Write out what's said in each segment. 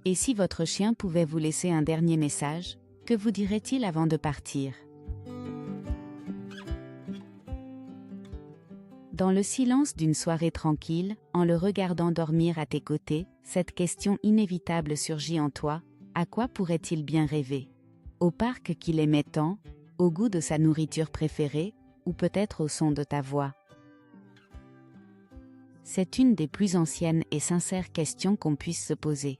Et si votre chien pouvait vous laisser un dernier message, que vous dirait-il avant de partir? Dans le silence d'une soirée tranquille, en le regardant dormir à tes côtés, cette question inévitable surgit en toi: à quoi pourrait-il bien rêver? Au parc qu'il aimait tant, au goût de sa nourriture préférée, ou peut-être au son de ta voix? C'est une des plus anciennes et sincères questions qu'on puisse se poser.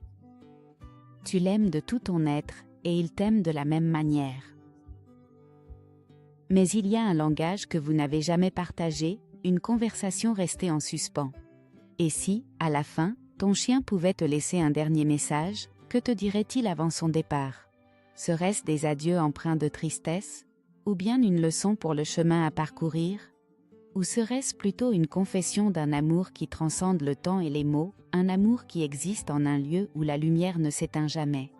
Tu l'aimes de tout ton être, et il t'aime de la même manière. Mais il y a un langage que vous n'avez jamais partagé, une conversation restée en suspens. Et si, à la fin, ton chien pouvait te laisser un dernier message, que te dirait-il avant son départ? Serait-ce des adieux empreints de tristesse? Ou bien une leçon pour le chemin à parcourir? Ou serait-ce plutôt une confession d'un amour qui transcende le temps et les mots, un amour qui existe en un lieu où la lumière ne s'éteint jamais?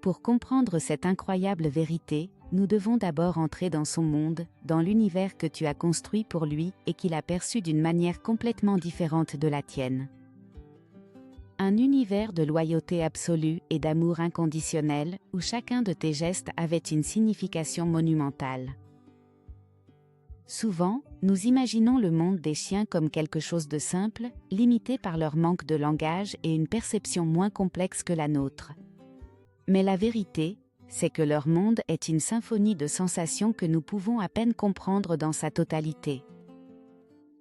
Pour comprendre cette incroyable vérité, nous devons d'abord entrer dans son monde, dans l'univers que tu as construit pour lui et qu'il a perçu d'une manière complètement différente de la tienne. Un univers de loyauté absolue et d'amour inconditionnel, où chacun de tes gestes avait une signification monumentale. Souvent, nous imaginons le monde des chiens comme quelque chose de simple, limité par leur manque de langage et une perception moins complexe que la nôtre. Mais la vérité, c'est que leur monde est une symphonie de sensations que nous pouvons à peine comprendre dans sa totalité.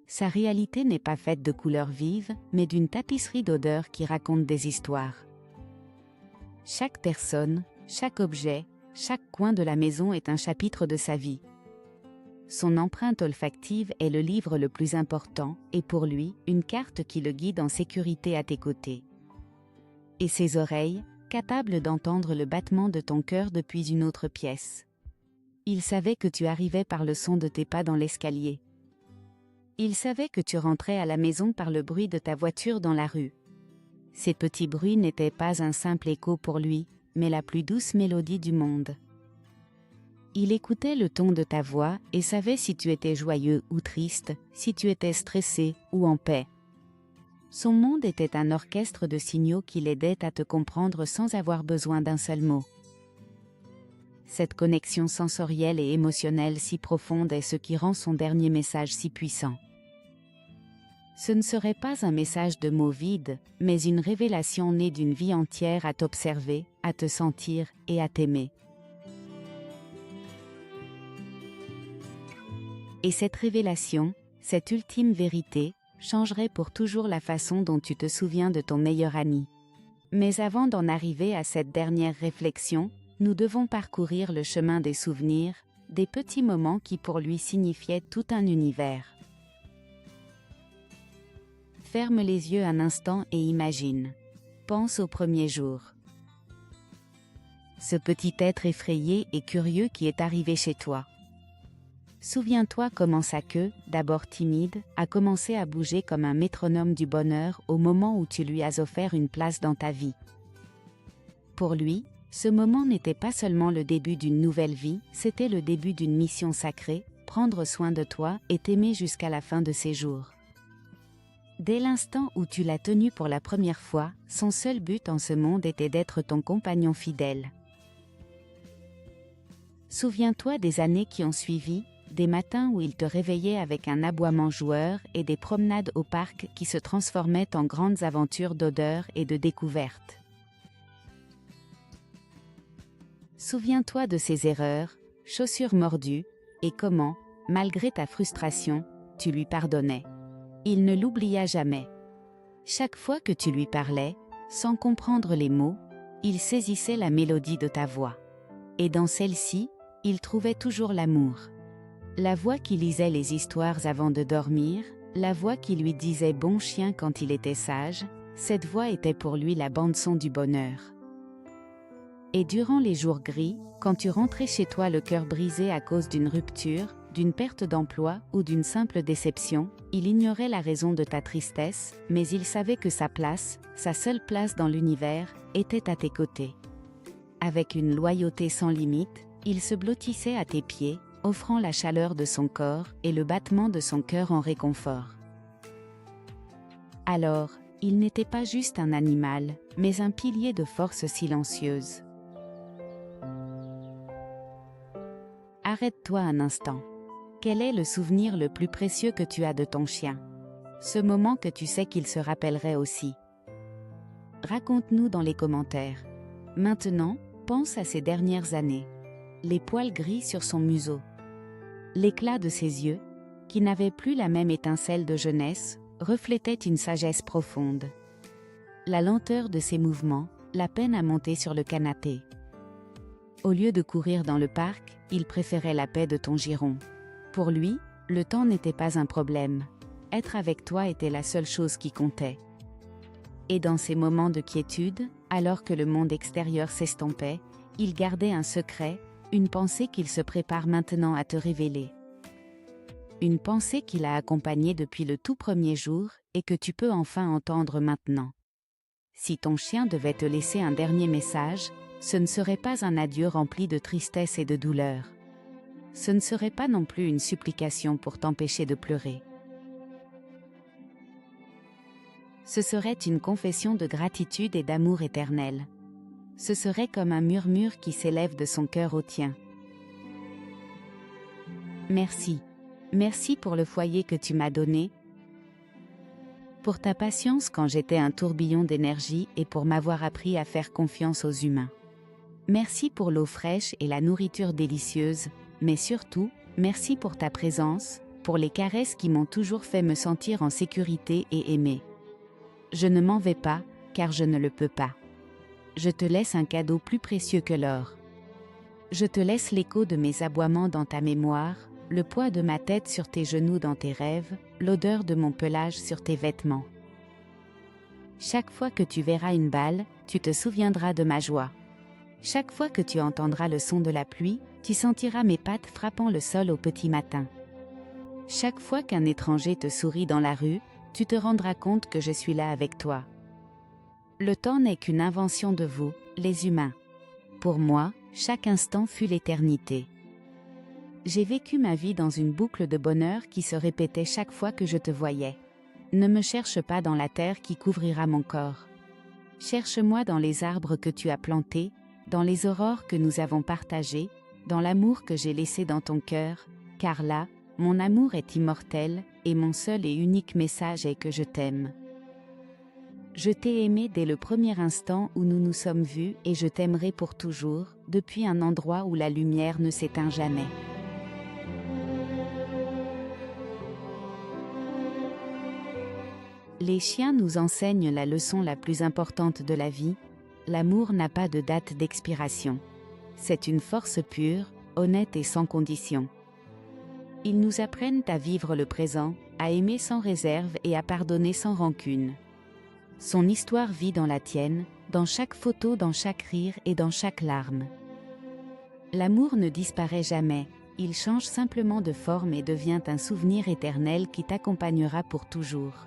Sa réalité n'est pas faite de couleurs vives, mais d'une tapisserie d'odeurs qui racontent des histoires. Chaque personne, chaque objet, chaque coin de la maison est un chapitre de sa vie. Son empreinte olfactive est le livre le plus important, et pour lui, une carte qui le guide en sécurité à tes côtés. Et ses oreilles, capables d'entendre le battement de ton cœur depuis une autre pièce. Il savait que tu arrivais par le son de tes pas dans l'escalier. Il savait que tu rentrais à la maison par le bruit de ta voiture dans la rue. Ces petits bruits n'étaient pas un simple écho pour lui, mais la plus douce mélodie du monde. Il écoutait le ton de ta voix et savait si tu étais joyeux ou triste, si tu étais stressé ou en paix. Son monde était un orchestre de signaux qui l'aidait à te comprendre sans avoir besoin d'un seul mot. Cette connexion sensorielle et émotionnelle si profonde est ce qui rend son dernier message si puissant. Ce ne serait pas un message de mots vides, mais une révélation née d'une vie entière à t'observer, à te sentir et à t'aimer. Et cette révélation, cette ultime vérité, changerait pour toujours la façon dont tu te souviens de ton meilleur ami. Mais avant d'en arriver à cette dernière réflexion, nous devons parcourir le chemin des souvenirs, des petits moments qui pour lui signifiaient tout un univers. Ferme les yeux un instant et imagine. Pense au premier jour. Ce petit être effrayé et curieux qui est arrivé chez toi. Souviens-toi comment sa queue, d'abord timide, a commencé à bouger comme un métronome du bonheur au moment où tu lui as offert une place dans ta vie. Pour lui, ce moment n'était pas seulement le début d'une nouvelle vie, c'était le début d'une mission sacrée, prendre soin de toi et t'aimer jusqu'à la fin de ses jours. Dès l'instant où tu l'as tenu pour la première fois, son seul but en ce monde était d'être ton compagnon fidèle. Souviens-toi des années qui ont suivi, des matins où il te réveillait avec un aboiement joueur et des promenades au parc qui se transformaient en grandes aventures d'odeurs et de découvertes. Souviens-toi de ses erreurs, chaussures mordues, et comment, malgré ta frustration, tu lui pardonnais. Il ne l'oublia jamais. Chaque fois que tu lui parlais, sans comprendre les mots, il saisissait la mélodie de ta voix. Et dans celle-ci, il trouvait toujours l'amour. La voix qui lisait les histoires avant de dormir, la voix qui lui disait bon chien quand il était sage, cette voix était pour lui la bande-son du bonheur. Et durant les jours gris, quand tu rentrais chez toi le cœur brisé à cause d'une rupture, d'une perte d'emploi ou d'une simple déception, il ignorait la raison de ta tristesse, mais il savait que sa place, sa seule place dans l'univers, était à tes côtés. Avec une loyauté sans limite, il se blottissait à tes pieds, offrant la chaleur de son corps et le battement de son cœur en réconfort. Alors, il n'était pas juste un animal, mais un pilier de force silencieuse. Arrête-toi un instant. Quel est le souvenir le plus précieux que tu as de ton chien? Ce moment que tu sais qu'il se rappellerait aussi. Raconte-nous dans les commentaires. Maintenant, pense à ces dernières années. Les poils gris sur son museau. L'éclat de ses yeux, qui n'avaient plus la même étincelle de jeunesse, reflétait une sagesse profonde. La lenteur de ses mouvements, la peine à monter sur le canapé. Au lieu de courir dans le parc, il préférait la paix de ton giron. Pour lui, le temps n'était pas un problème. Être avec toi était la seule chose qui comptait. Et dans ces moments de quiétude, alors que le monde extérieur s'estompait, il gardait un secret, une pensée qu'il se prépare maintenant à te révéler. Une pensée qui l'a accompagné depuis le tout premier jour et que tu peux enfin entendre maintenant. Si ton chien devait te laisser un dernier message, ce ne serait pas un adieu rempli de tristesse et de douleur. Ce ne serait pas non plus une supplication pour t'empêcher de pleurer. Ce serait une confession de gratitude et d'amour éternel. Ce serait comme un murmure qui s'élève de son cœur au tien. Merci. Merci pour le foyer que tu m'as donné, pour ta patience quand j'étais un tourbillon d'énergie et pour m'avoir appris à faire confiance aux humains. Merci pour l'eau fraîche et la nourriture délicieuse, mais surtout, merci pour ta présence, pour les caresses qui m'ont toujours fait me sentir en sécurité et aimée. Je ne m'en vais pas, car je ne le peux pas. Je te laisse un cadeau plus précieux que l'or. Je te laisse l'écho de mes aboiements dans ta mémoire, le poids de ma tête sur tes genoux dans tes rêves, l'odeur de mon pelage sur tes vêtements. Chaque fois que tu verras une balle, tu te souviendras de ma joie. Chaque fois que tu entendras le son de la pluie, tu sentiras mes pattes frappant le sol au petit matin. Chaque fois qu'un étranger te sourit dans la rue, tu te rendras compte que je suis là avec toi. Le temps n'est qu'une invention de vous, les humains. Pour moi, chaque instant fut l'éternité. J'ai vécu ma vie dans une boucle de bonheur qui se répétait chaque fois que je te voyais. Ne me cherche pas dans la terre qui couvrira mon corps. Cherche-moi dans les arbres que tu as plantés, dans les aurores que nous avons partagées, dans l'amour que j'ai laissé dans ton cœur, car là, mon amour est immortel, et mon seul et unique message est que je t'aime. Je t'ai aimé dès le premier instant où nous nous sommes vus et je t'aimerai pour toujours, depuis un endroit où la lumière ne s'éteint jamais. Les chiens nous enseignent la leçon la plus importante de la vie, l'amour n'a pas de date d'expiration. C'est une force pure, honnête et sans condition. Ils nous apprennent à vivre le présent, à aimer sans réserve et à pardonner sans rancune. Son histoire vit dans la tienne, dans chaque photo, dans chaque rire et dans chaque larme. L'amour ne disparaît jamais, il change simplement de forme et devient un souvenir éternel qui t'accompagnera pour toujours.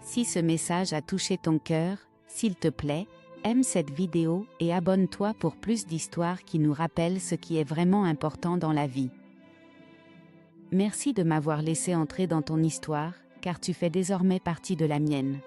Si ce message a touché ton cœur, s'il te plaît, aime cette vidéo et abonne-toi pour plus d'histoires qui nous rappellent ce qui est vraiment important dans la vie. Merci de m'avoir laissé entrer dans ton histoire, car tu fais désormais partie de la mienne.